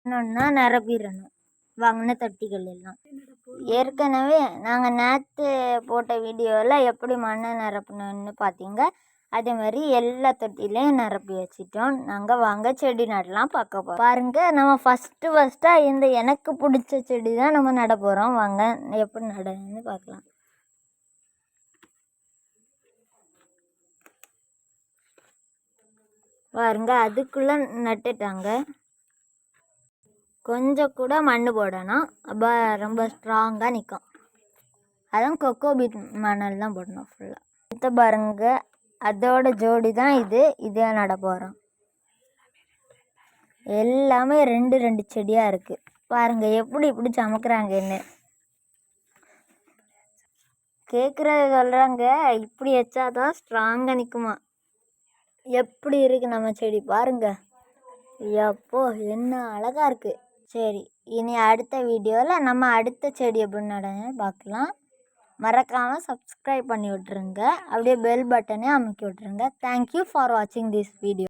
ஒன்றா நிரப்பிடணும் வாங்கின தொட்டிகள் எல்லாம். ஏற்கனவே நாங்கள் நேற்று போட்ட வீடியோவில் எப்படி மண்ணை நிரப்பணுன்னு பார்த்தீங்க. அதே மாதிரி எல்லா தொட்டிலையும் நிரப்பி வச்சிட்டோம். நாங்கள் வாங்க செடி நடலாம் பார்க்க போகிறோம். பாருங்கள், நம்ம ஃபஸ்ட்டாக இந்த எனக்கு பிடிச்ச செடி தான் நம்ம நட போகிறோம். வாங்க எப்படி நடன்னு பார்க்கலாம். பாருங்க, அதுக்குள்ளே நட்டுட்டாங்க. கொஞ்சம் கூட மண் போடணும், அப்போ ரொம்ப ஸ்ட்ராங்காக நிற்கும். அதுவும் கொக்கோபீட் மணல் தான் போடணும் ஃபுல்லாக. அடுத்த பாருங்க, அதோட ஜோடி தான் இதே நட போகிறோம். எல்லாமே 2 செடியாக இருக்குது. பாருங்கள் எப்படி இப்படி சமைக்கிறாங்கன்னு. கேட்குறது சொல்கிறாங்க, இப்படி வச்சாதான் ஸ்ட்ராங்காக நிற்குமா. எப்படி இருக்குது நம்ம செடி பாருங்க. எப்போ என்ன அழகாக இருக்குது. சரி, இனி அடுத்த வீடியோவில் நம்ம அடுத்த செடி எப்படி நடன்னு பார்க்கலாம். மறக்காமல் சப்ஸ்கிரைப் பண்ணி விட்ருங்க. அப்படியே பெல் பட்டனே அமுக்கி விட்ருங்க. தேங்க்யூ ஃபார் வாட்சிங் திஸ் வீடியோ.